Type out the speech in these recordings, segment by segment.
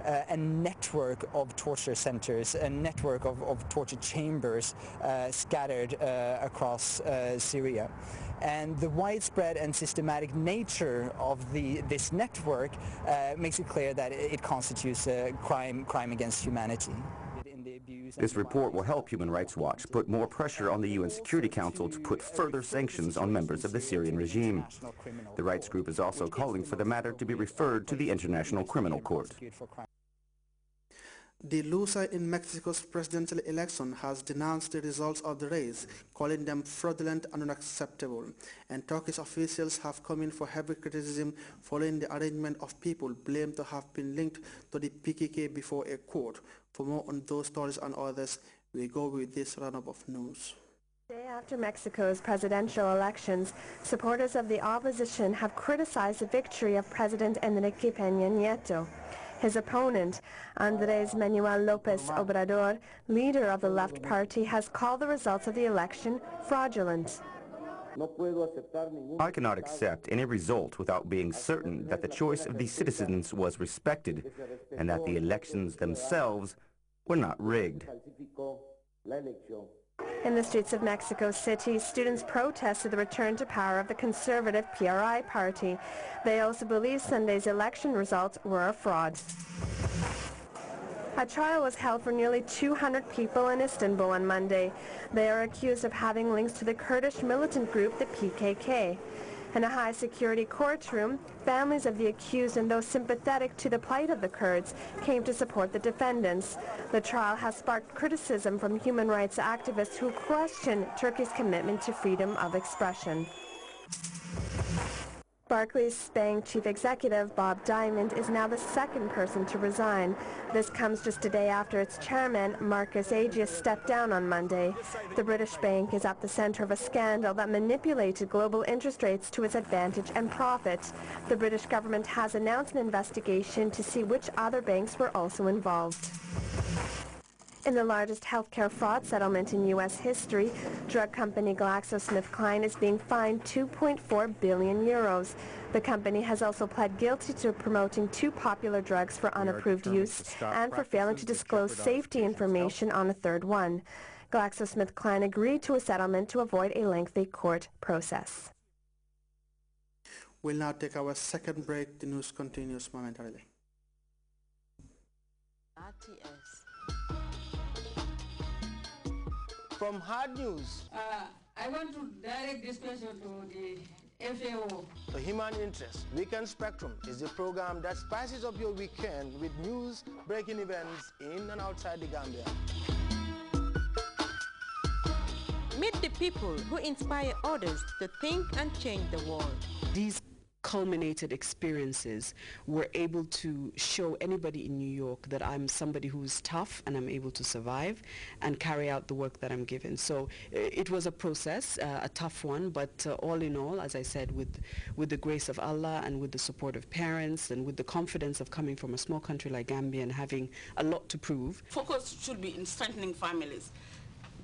a network of torture centers, a network of torture chambers scattered across Syria. And the widespread and systematic nature of this network makes it clear that it constitutes a crime against humanity. This report will help Human Rights Watch put more pressure on the UN Security Council to put further sanctions on members of the Syrian regime. The rights group is also calling for the matter to be referred to the International Criminal Court. The loser in Mexico's presidential election has denounced the results of the race, calling them fraudulent and unacceptable. And Turkish officials have come in for heavy criticism following the arraignment of people blamed to have been linked to the PKK before a court. For more on those stories and others, we go with this roundup of news. Day after Mexico's presidential elections, supporters of the opposition have criticized the victory of President Enrique Peña Nieto. His opponent, Andrés Manuel López Obrador, leader of the left party, has called the results of the election fraudulent. I cannot accept any result without being certain that the choice of the citizens was respected and that the elections themselves were not rigged. In the streets of Mexico City, students protested the return to power of the conservative PRI party. They also believe Sunday's election results were a fraud. A trial was held for nearly 200 people in Istanbul on Monday. They are accused of having links to the Kurdish militant group, the PKK. In a high-security courtroom, families of the accused and those sympathetic to the plight of the Kurds came to support the defendants. The trial has sparked criticism from human rights activists who question Turkey's commitment to freedom of expression. Barclays Bank Chief Executive Bob Diamond is now the second person to resign. This comes just a day after its chairman, Marcus Agius, stepped down on Monday. The British bank is at the center of a scandal that manipulated global interest rates to its advantage and profit. The British government has announced an investigation to see which other banks were also involved. In the largest healthcare fraud settlement in U.S. history, drug company GlaxoSmithKline is being fined 2.4 billion euros. The company has also pled guilty to promoting two popular drugs for unapproved use and for failing to disclose safety information on a third one. GlaxoSmithKline agreed to a settlement to avoid a lengthy court process. We'll now take our second break. The news continues momentarily. From hard news. I want to direct this question to the FAO. The Human Interest Weekend Spectrum is the program that spices up your weekend with news, breaking events in and outside the Gambia. Meet the people who inspire others to think and change the world. These culminated experiences were able to show anybody in New York that I'm somebody who's tough and I'm able to survive and carry out the work that I'm given. So it was a process, a tough one, but all in all, as I said, with the grace of Allah and with the support of parents and with the confidence of coming from a small country like Gambia and having a lot to prove. Focus should be in strengthening families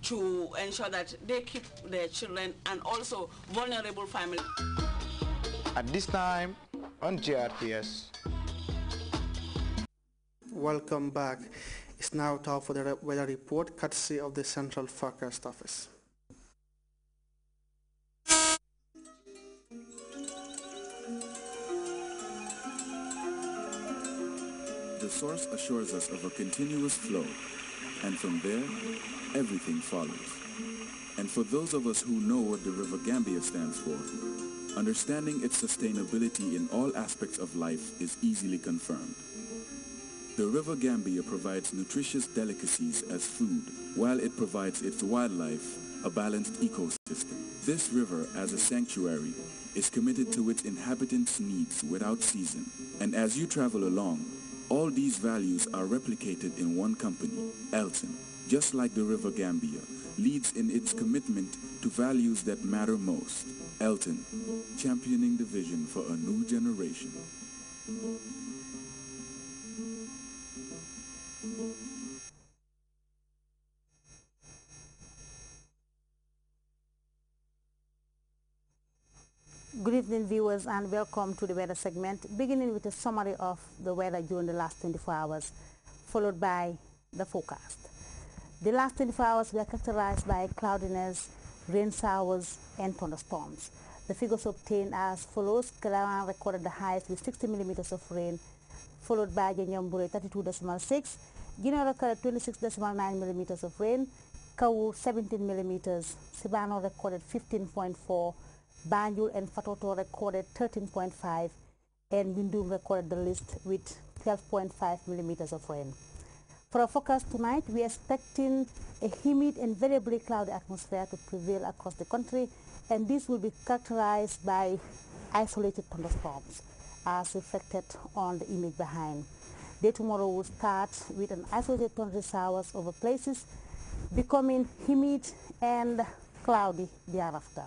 to ensure that they keep their children and also vulnerable families. At this time on GRTS. Welcome back. It's now time for the weather report courtesy of the Central Forecast Office. The source assures us of a continuous flow, and from there, everything follows. And for those of us who know what the River Gambia stands for, understanding its sustainability in all aspects of life is easily confirmed. The River Gambia provides nutritious delicacies as food, while it provides its wildlife a balanced ecosystem. This river, as a sanctuary, is committed to its inhabitants' needs without season. And as you travel along, all these values are replicated in one company, Elton, just like the River Gambia, leads in its commitment to values that matter most. Elton, championing the vision for a new generation. Good evening, viewers, and welcome to the weather segment, beginning with a summary of the weather during the last 24 hours, followed by the forecast. The last 24 hours were characterized by cloudiness, rain showers, and thunderstorms. The figures obtained as follows. Kalawan recorded the highest with 60 millimeters of rain, followed by Janyambure 32.6, Guinea recorded 26.9 millimeters of rain, Kawu 17 millimeters, Sibano recorded 15.4, Banjul and Fatoto recorded 13.5, and Yundum recorded the least with 12.5 millimeters of rain. For our forecast tonight, we are expecting a humid and variably cloudy atmosphere to prevail across the country, and this will be characterized by isolated thunderstorms as reflected on the image behind. Day tomorrow will start with an isolated thundery showers over places, becoming humid and cloudy thereafter.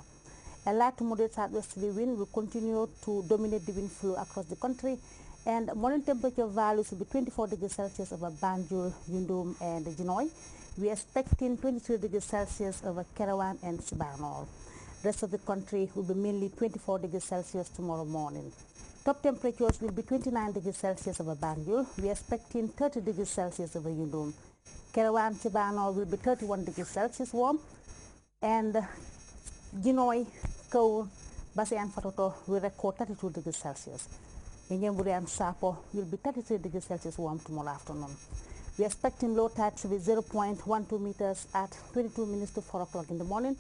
A light to moderate southwesterly wind will continue to dominate the wind flow across the country, and morning temperature values will be 24 degrees Celsius over Banjul, Yundum, and Jinoy. We are expecting 23 degrees Celsius over Kerawan and Sibanol. The rest of the country will be mainly 24 degrees Celsius tomorrow morning. Top temperatures will be 29 degrees Celsius over Banjul. We are expecting 30 degrees Celsius over Yundum. Kerawan, Sibanol will be 31 degrees Celsius warm, and Jinoy, Kaur, Base and Fatoto will record 32 degrees Celsius. Nyambure and Sapo will be 33 degrees Celsius warm tomorrow afternoon. We are expecting low tide to be 0.12 meters at 22 minutes to 4 o'clock in the morning,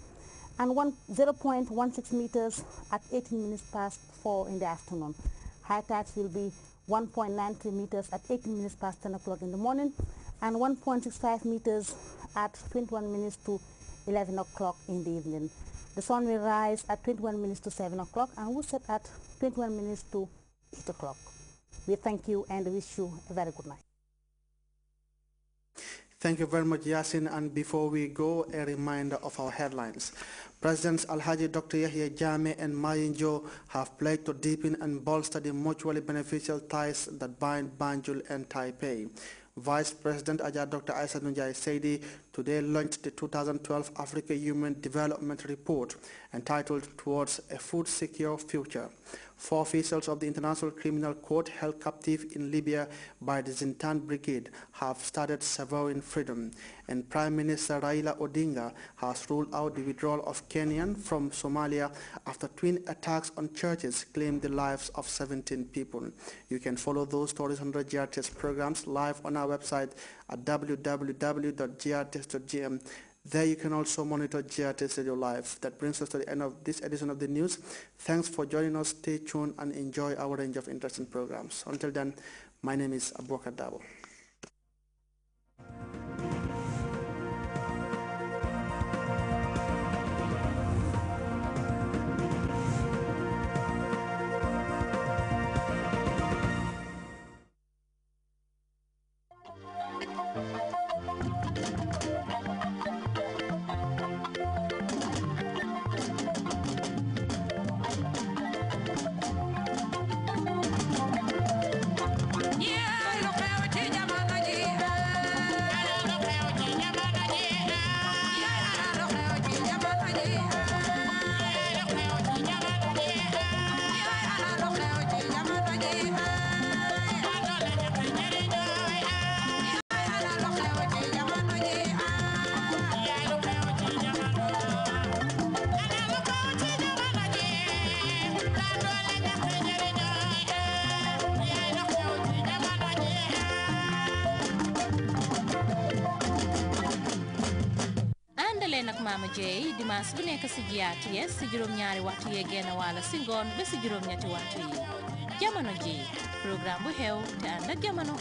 and 0.16 meters at 18 minutes past 4 in the afternoon. High tides will be 1.93 meters at 18 minutes past 10 o'clock in the morning, and 1.65 meters at 21 minutes to 11 o'clock in the evening. The sun will rise at 21 minutes to 7 o'clock and will set at 21 minutes to 8 o'clock. We thank you and wish you a very good night. Thank you very much, Yasin. And before we go, a reminder of our headlines. Presidents Alhaji Dr. Yahya Jammeh and Mayinjo have pledged to deepen and bolster the mutually beneficial ties that bind Banjul and Taipei. Vice President Ajah Dr. Aisa Nunjai Seidi today launched the 2012 Africa Human Development Report entitled Towards a Food Secure Future. 4 officials of the International Criminal Court held captive in Libya by the Zintan Brigade have started severing freedom, and Prime Minister Raila Odinga has ruled out the withdrawal of Kenya from Somalia after twin attacks on churches claimed the lives of 17 people. You can follow those stories under GRTS programs live on our website at www.grts.gm. There you can also monitor GRTS Radio Live. That brings us to the end of this edition of the news. Thanks for joining us. Stay tuned and enjoy our range of interesting programs. Until then, my name is Abubakar Dabo. nak Mama Jey dimanche bu nekk ci GRTS ci juróom-ñaari waxtu yee genn wàll ci ngoon ba ci juróom-ñetti waxtu yi jamono ji programme bu xew te ànd ak jamono